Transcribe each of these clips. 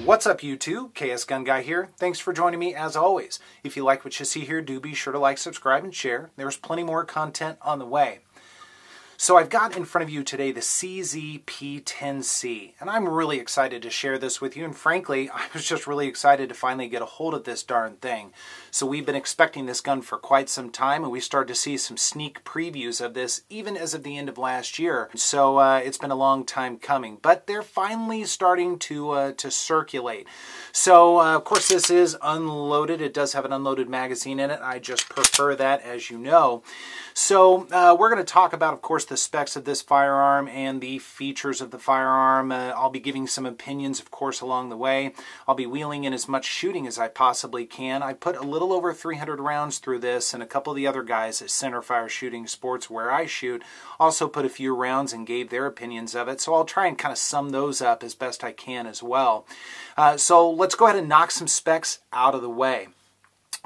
What's up YouTube? KS Gun Guy here. Thanks for joining me as always. If you like what you see here, do be sure to like, subscribe, and share. There's plenty more content on the way. So I've got in front of you today the CZ P-10C, and I'm really excited to share this with you, and frankly, I was just really excited to finally get a hold of this darn thing. So we've been expecting this gun for quite some time, and we started to see some sneak previews of this even as of the end of last year. So it's been a long time coming, but they're finally starting to circulate. So of course this is unloaded. It does have an unloaded magazine in it. I just prefer that, as you know. So we're going to talk about, of course, the specs of this firearm and the features of the firearm. I'll be giving some opinions, of course, along the way. I'll be wheeling in as much shooting as I possibly can. I put a little over 300 rounds through this, and a couple of the other guys at Centerfire Shooting Sports, where I shoot, also put a few rounds and gave their opinions of it. So I'll try and kind of sum those up as best I can as well. So let's go ahead and knock some specs out of the way.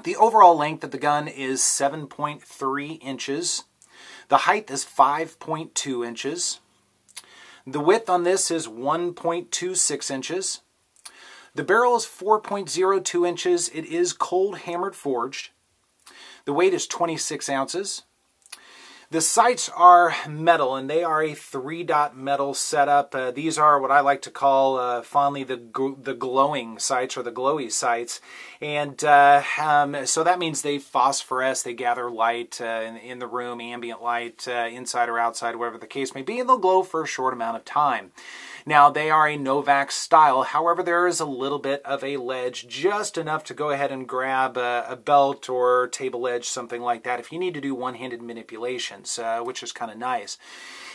The overall length of the gun is 7.3 inches. The height is 5.2 inches. The width on this is 1.26 inches. The barrel is 4.02 inches. It is cold hammered forged. The weight is 26 ounces. The sights are metal, and they are a 3-dot metal setup. These are what I like to call fondly the glowing sights, or the glowy sights. And so that means they phosphoresce, they gather light in the room, ambient light, inside or outside, whatever the case may be, and they'll glow for a short amount of time. Now, they are a Novak style. However, there is a little bit of a ledge, just enough to go ahead and grab a belt or table edge, something like that, if you need to do one-handed manipulations, which is kind of nice.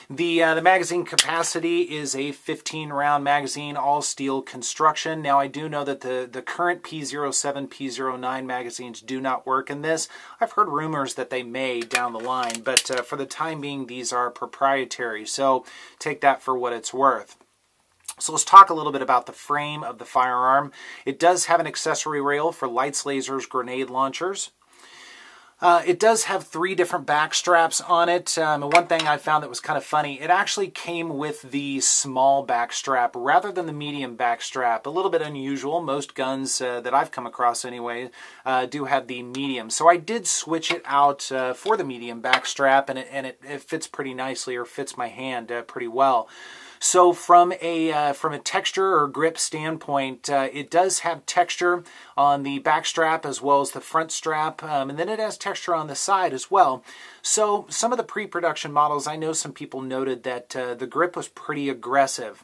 The magazine capacity is a 15-round magazine, all steel construction. Now, I do know that the current P-07, P-09 magazines do not work in this. I've heard rumors that they may down the line, but for the time being, these are proprietary, so take that for what it's worth. So let's talk a little bit about the frame of the firearm. It does have an accessory rail for lights, lasers, grenade launchers. It does have 3 different back straps on it. One thing I found that was kind of funny, it actually came with the small back strap rather than the medium back strap. A little bit unusual. Most guns that I've come across anyway do have the medium. So I did switch it out for the medium back strap, and it fits pretty nicely, or fits my hand pretty well. So from a texture or grip standpoint, it does have texture on the back strap as well as the front strap, and then it has texture on the side as well. So some of the pre-production models, I know some people noted that the grip was pretty aggressive.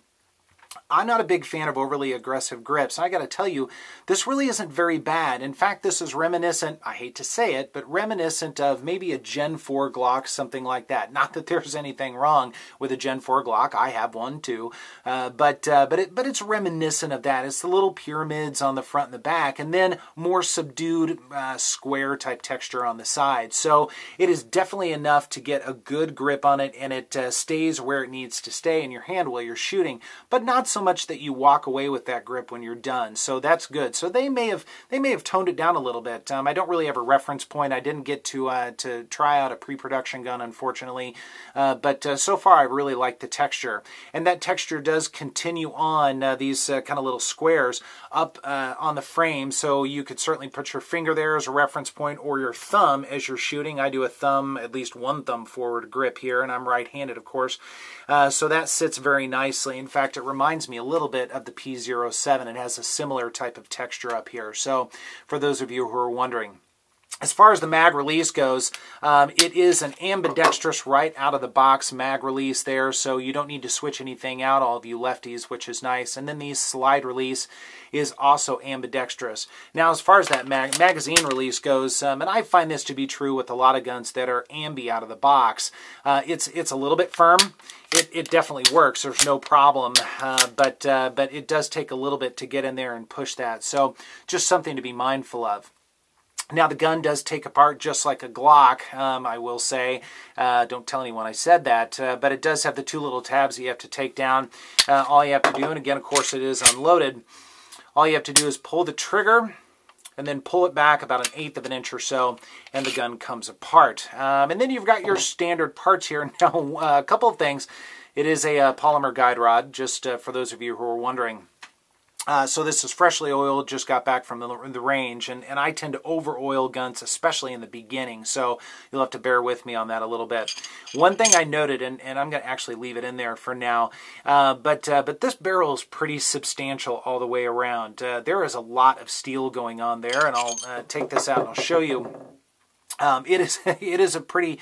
I'm not a big fan of overly aggressive grips. I got to tell you, this really isn't very bad. In fact, this is reminiscent, I hate to say it, but reminiscent of maybe a Gen 4 Glock, something like that. Not that there's anything wrong with a Gen 4 Glock. I have one too. But it's reminiscent of that. It's the little pyramids on the front and the back, and then more subdued square type texture on the side. So it is definitely enough to get a good grip on it, and it stays where it needs to stay in your hand while you're shooting, but not so much that you walk away with that grip when you're done. So that's good. So they may have toned it down a little bit. I don't really have a reference point. I didn't get to try out a pre-production gun, unfortunately, but so far I really like the texture, and that texture does continue on these kind of little squares up on the frame. So you could certainly put your finger there as a reference point, or your thumb as you're shooting. I do a thumb, at least one thumb forward grip here, and I'm right-handed, of course. So that sits very nicely. In fact, it reminds me a little bit of the P-07. It has a similar type of texture up here. So for those of you who are wondering. As far as the mag release goes, it is an ambidextrous right out of the box mag release there, so you don't need to switch anything out, all of you lefties, which is nice. And then the slide release is also ambidextrous. Now, as far as that magazine release goes, and I find this to be true with a lot of guns that are ambi out of the box, it's a little bit firm. It definitely works. There's no problem, but it does take a little bit to get in there and push that. So just something to be mindful of. Now, the gun does take apart just like a Glock, I will say. Don't tell anyone I said that, but it does have the 2 little tabs that you have to take down. All you have to do, and again, of course, it is unloaded, all you have to do is pull the trigger and then pull it back about 1/8 of an inch or so, and the gun comes apart. And then you've got your standard parts here. Now, a couple of things. It is a polymer guide rod, just for those of you who are wondering. So this is freshly oiled, just got back from the range, and I tend to over-oil guns, especially in the beginning, so you'll have to bear with me on that a little bit. One thing I noted, and I'm going to actually leave it in there for now, but this barrel is pretty substantial all the way around. There is a lot of steel going on there, and I'll take this out and I'll show you. It is a pretty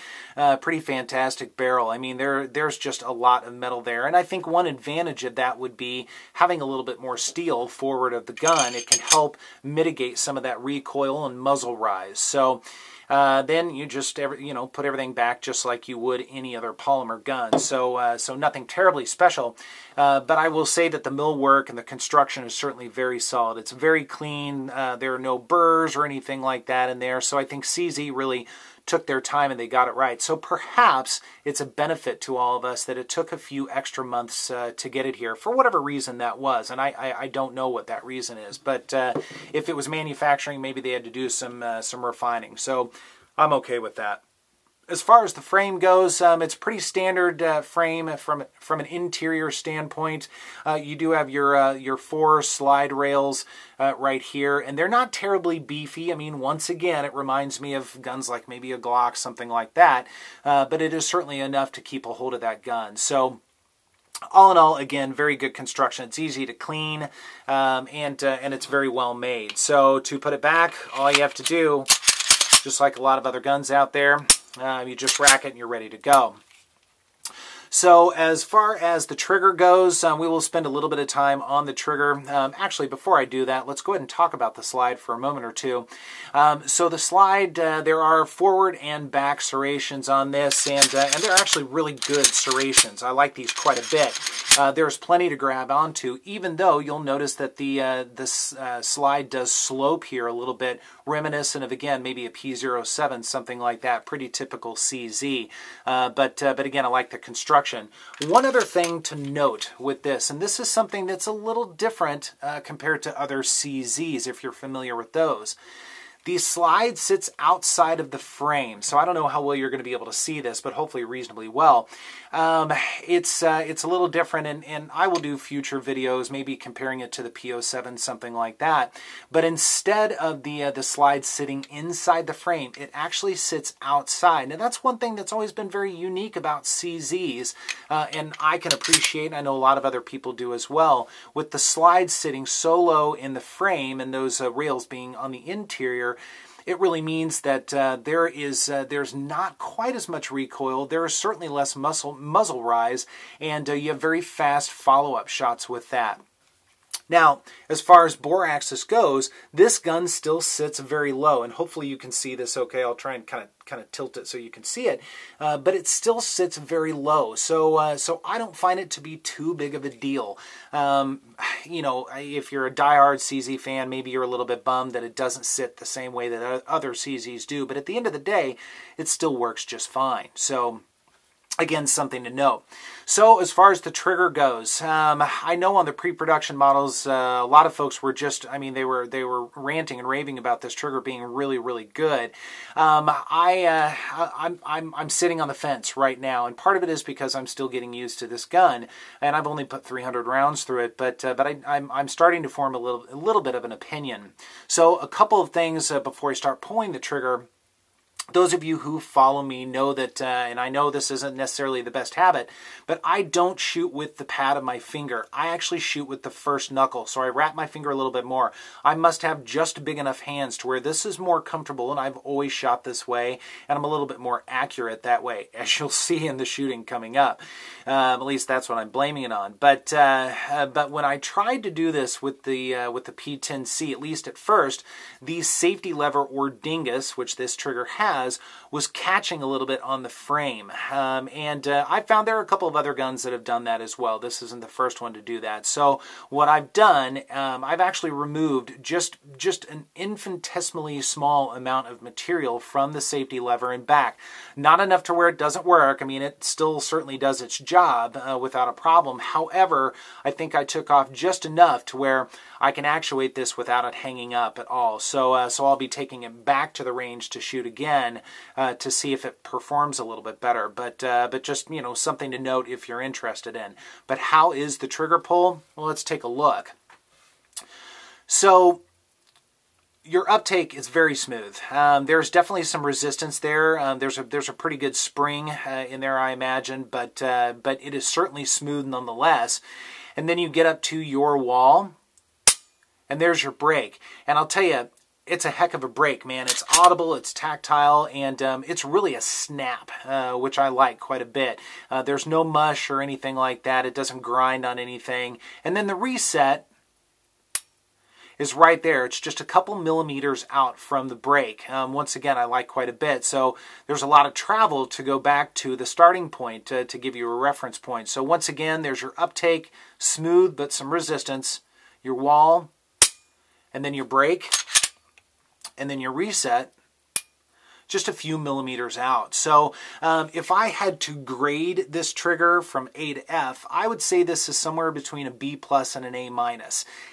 fantastic barrel. I mean, there's just a lot of metal there, and I think one advantage of that would be having a little bit more steel forward of the gun. It can help mitigate some of that recoil and muzzle rise. So then you just put everything back just like you would any other polymer gun. So nothing terribly special, but I will say that the millwork and the construction is certainly very solid. It's very clean. There are no burrs or anything like that in there. So I think CZ really took their time and they got it right. So perhaps it's a benefit to all of us that it took a few extra months to get it here for whatever reason that was. And I don't know what that reason is, but if it was manufacturing, maybe they had to do some refining. So I'm okay with that. As far as the frame goes, it's pretty standard frame from an interior standpoint. You do have your 4 slide rails right here, and they're not terribly beefy. I mean, once again, it reminds me of guns like maybe a Glock, something like that, but it is certainly enough to keep a hold of that gun. So all in all, again, very good construction. It's easy to clean, and it's very well made. So to put it back, all you have to do, just like a lot of other guns out there, you just rack it and you're ready to go. So as far as the trigger goes, we will spend a little bit of time on the trigger. Actually, before I do that, let's go ahead and talk about the slide for a moment or two. So the slide, there are forward and back serrations on this, and they're actually really good serrations. I like these quite a bit. There's plenty to grab onto, even though you'll notice that this slide does slope here a little bit, reminiscent of, again, maybe a P-07, something like that, pretty typical CZ. But again, I like the construction. One other thing to note with this, and this is something that's a little different compared to other CZs, if you're familiar with those. The slide sits outside of the frame, so I don't know how well you're going to be able to see this, but hopefully reasonably well. It's a little different, and I will do future videos, maybe comparing it to the P-07, something like that. But instead of the slide sitting inside the frame, it actually sits outside. Now that's one thing that's always been very unique about CZs, and I can appreciate, I know a lot of other people do as well, with the slide sitting so low in the frame and those rails being on the interior. It really means that there's not quite as much recoil. There is certainly less muzzle rise, and you have very fast follow-up shots with that. Now, as far as bore axis goes, this gun still sits very low, and hopefully you can see this okay. I'll try and kind of tilt it so you can see it, but it still sits very low. So I don't find it to be too big of a deal. You know, if you're a diehard CZ fan, maybe you're a little bit bummed that it doesn't sit the same way that other CZs do, but at the end of the day, it still works just fine. So again, something to note. So as far as the trigger goes, I know on the pre-production models, a lot of folks were just, I mean, they were ranting and raving about this trigger being really, really good. I'm sitting on the fence right now, and part of it is because I'm still getting used to this gun, and I've only put 300 rounds through it, but I'm starting to form a little bit of an opinion. So a couple of things before I start pulling the trigger. Those of you who follow me know that, and I know this isn't necessarily the best habit, but I don't shoot with the pad of my finger. I actually shoot with the first knuckle, so I wrap my finger a little bit more. I must have just big enough hands to where this is more comfortable, and I've always shot this way, and I'm a little bit more accurate that way, as you'll see in the shooting coming up. At least that's what I'm blaming it on. But when I tried to do this with the P-10C, at least at first, the safety lever or dingus, which this trigger has, was catching a little bit on the frame. I found there are a couple of other guns that have done that as well. This isn't the first one to do that. So what I've done, I've actually removed just an infinitesimally small amount of material from the safety lever and back. Not enough to where it doesn't work. I mean, it still certainly does its job without a problem. However, I think I took off just enough to where I can actuate this without it hanging up at all. So I'll be taking it back to the range to shoot again to see if it performs a little bit better. But just, you know, something to note if you're interested in. But how is the trigger pull? Well, let's take a look. So your uptake is very smooth. There's definitely some resistance there. There's a pretty good spring in there, I imagine, but it is certainly smooth nonetheless. And then you get up to your wall, and there's your brake. And I'll tell you, it's a heck of a brake, man. It's audible, it's tactile, and it's really a snap, which I like quite a bit. There's no mush or anything like that. It doesn't grind on anything. And then the reset is right there. It's just a couple millimeters out from the brake. Once again, I like quite a bit. So there's a lot of travel to go back to the starting point to give you a reference point. So once again, there's your uptake, smooth but some resistance, your wall, and then your brake, and then your reset, just a few millimeters out. So if I had to grade this trigger from A to F, I would say this is somewhere between a B+ and an A-.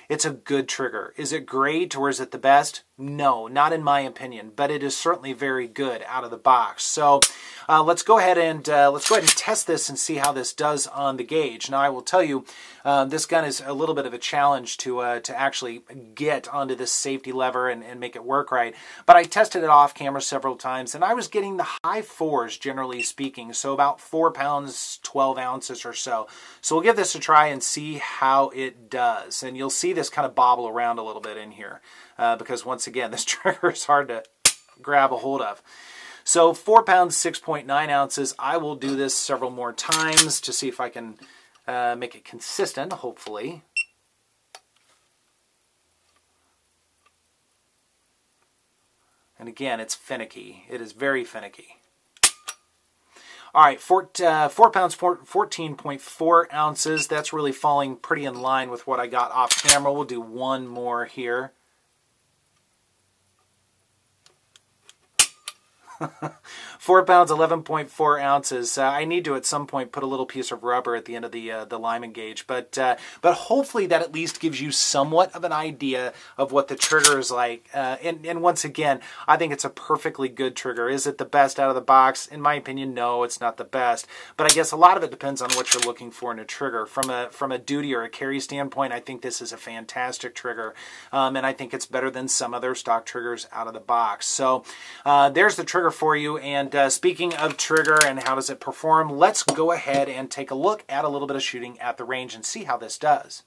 It's a good trigger. Is it great or is it the best? No, not in my opinion, but it is certainly very good out of the box. So let's go ahead and test this and see how this does on the gauge. Now I will tell you, this gun is a little bit of a challenge to actually get onto this safety lever and make it work right. But I tested it off camera several times, and I was getting the high 4s, generally speaking, so about 4 pounds, 12 ounces or so. So we'll give this a try and see how it does. And you'll see this kind of bobble around a little bit in here because once again, this trigger is hard to grab a hold of. So 4 pounds, 6.9 ounces. I will do this several more times to see if I can make it consistent, hopefully. And again, it's finicky. It is very finicky. All right, 4 pounds, 14.4 ounces. That's really falling pretty in line with what I got off camera. We'll do one more here. 4 pounds, 11.4 ounces. I need to at some point put a little piece of rubber at the end of the Lyman gauge, but hopefully that at least gives you somewhat of an idea of what the trigger is like. And once again, I think it's a perfectly good trigger. Is it the best out of the box? In my opinion, no, it's not the best. But I guess a lot of it depends on what you're looking for in a trigger. From a duty or a carry standpoint, I think this is a fantastic trigger, and I think it's better than some other stock triggers out of the box. So there's the trigger for you. And speaking of trigger and how does it perform, let's go ahead and take a look at a little bit of shooting at the range and see how this does.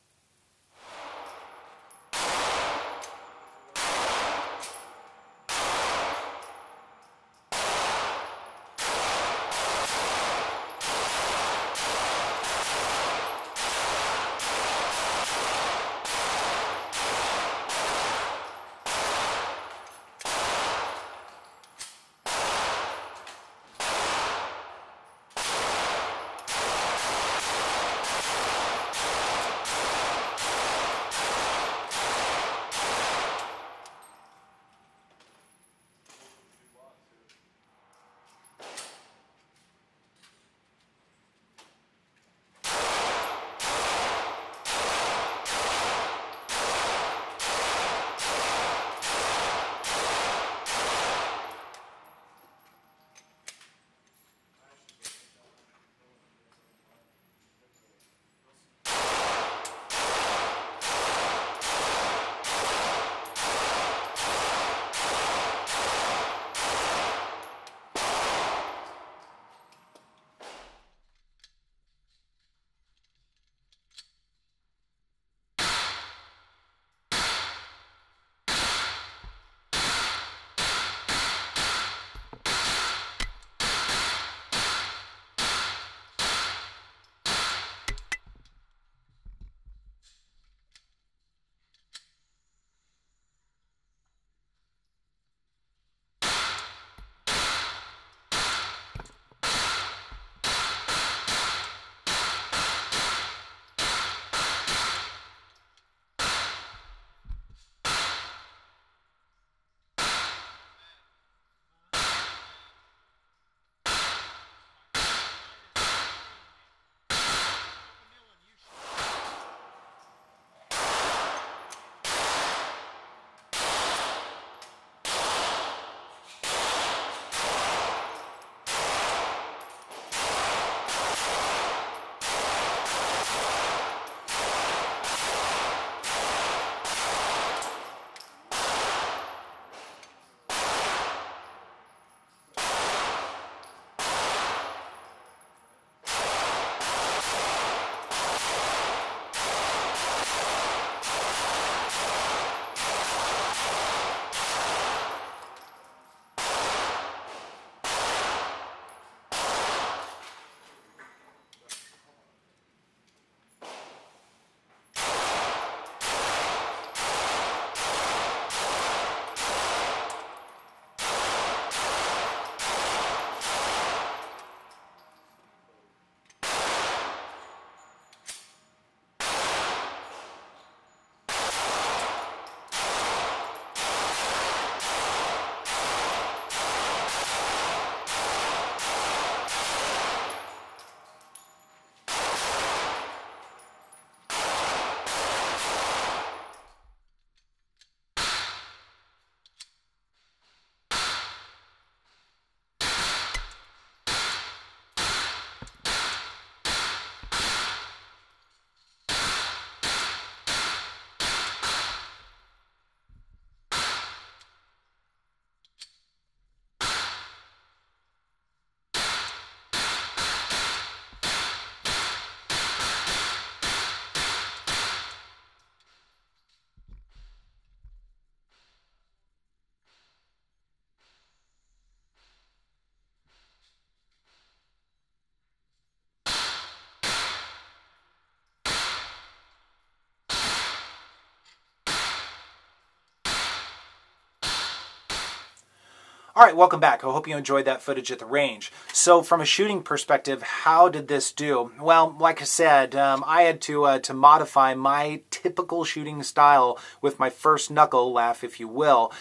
All right, welcome back. I hope you enjoyed that footage at the range. So from a shooting perspective, how did this do? Well, like I said, I had to modify my typical shooting style with my first knuckle laugh, if you will.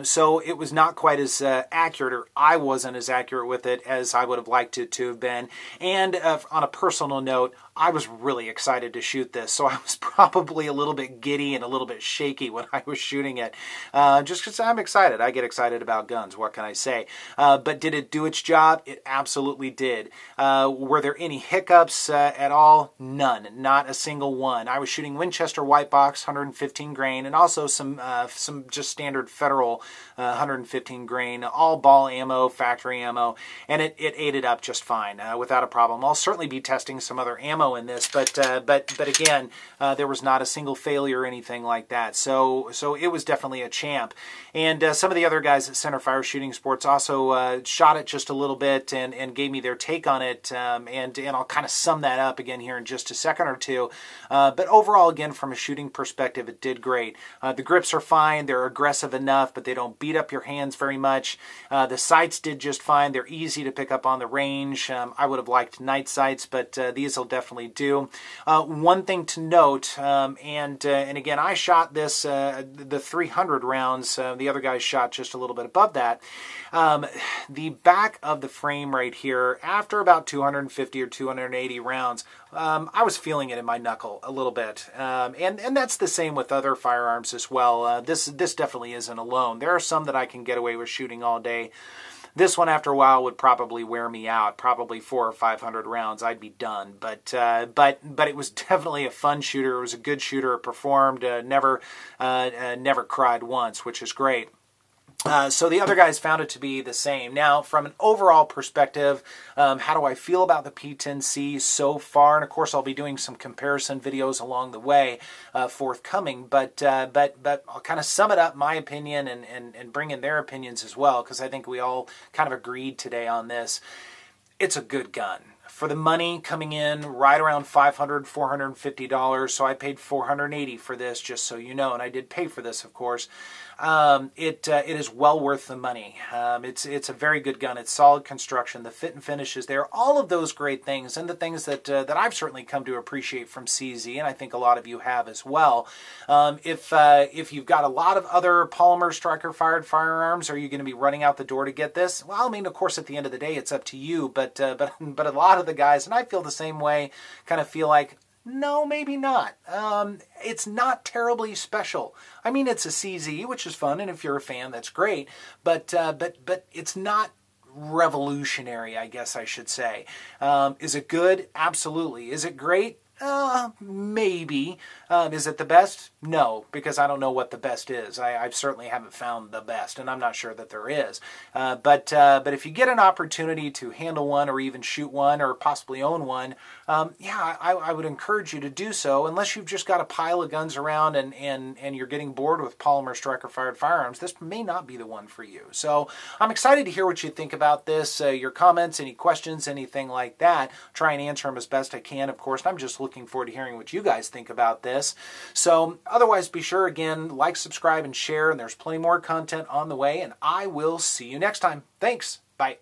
So it was not quite as accurate, or I wasn't as accurate with it as I would have liked it to have been. And on a personal note, I was really excited to shoot this, so I was probably a little bit giddy and a little bit shaky when I was shooting it, just because I'm excited. I get excited about guns, what can I say? But did it do its job? It absolutely did. Were there any hiccups at all? None. Not a single one. I was shooting Winchester white box, 115 grain, and also some just standard Federal 115 grain, all ball ammo, factory ammo, and it ate it up just fine, without a problem. I'll certainly be testing some other ammo in this, but again, there was not a single failure or anything like that. So it was definitely a champ. And some of the other guys at Centerfire Shooting Sports also shot it just a little bit and gave me their take on it. And I'll kind of sum that up again here in just a second or two. But overall, again, from a shooting perspective, it did great. The grips are fine. They're aggressive enough, but they don't beat up your hands very much. The sights did just fine. They're easy to pick up on the range. I would have liked night sights, but these will definitely do. One thing to note, and again, I shot this the 300 rounds. The other guys shot just a little bit above that. The back of the frame right here, after about 250 or 280 rounds, I was feeling it in my knuckle a little bit, and that's the same with other firearms as well. This definitely isn't alone. There are some that I can get away with shooting all day. This one, after a while, would probably wear me out. Probably 400 or 500 rounds, I'd be done. But it was definitely a fun shooter. It was a good shooter. It performed. Never cried once, which is great. So the other guys found it to be the same. Now, from an overall perspective, how do I feel about the P-10C so far? And of course, I'll be doing some comparison videos along the way, forthcoming. But I'll kind of sum it up, my opinion, and bring in their opinions as well, because I think we all kind of agreed today on this. It's a good gun. For the money coming in right around $500, $450, so I paid $480 for this, just so you know, and I did pay for this, of course. It is well worth the money. It's a very good gun. It's solid construction. The fit and finish is there. All of those great things, and the things that I've certainly come to appreciate from CZ, and I think a lot of you have as well. If you've got a lot of other polymer striker-fired firearms, are you going to be running out the door to get this? Well, I mean, of course, at the end of the day, it's up to you. But a lot of the guys, and I feel the same way, kind of feel like, no, maybe not. It's not terribly special. I mean, it's a CZ, which is fun, and if you're a fan, that's great. But it's not revolutionary, I guess I should say. Is it good? Absolutely. Is it great? Maybe. Is it the best? No, because I don't know what the best is. I certainly haven't found the best, and I'm not sure that there is. But if you get an opportunity to handle one, or even shoot one, or possibly own one, yeah, I would encourage you to do so. Unless you've just got a pile of guns around and you're getting bored with polymer striker-fired firearms, this may not be the one for you. So I'm excited to hear what you think about this. Your comments, any questions, anything like that. Try and answer them as best I can, of course. And I'm just looking forward to hearing what you guys think about this. So otherwise, be sure, again, like, subscribe, and share. And there's plenty more content on the way. And I will see you next time. Thanks. Bye.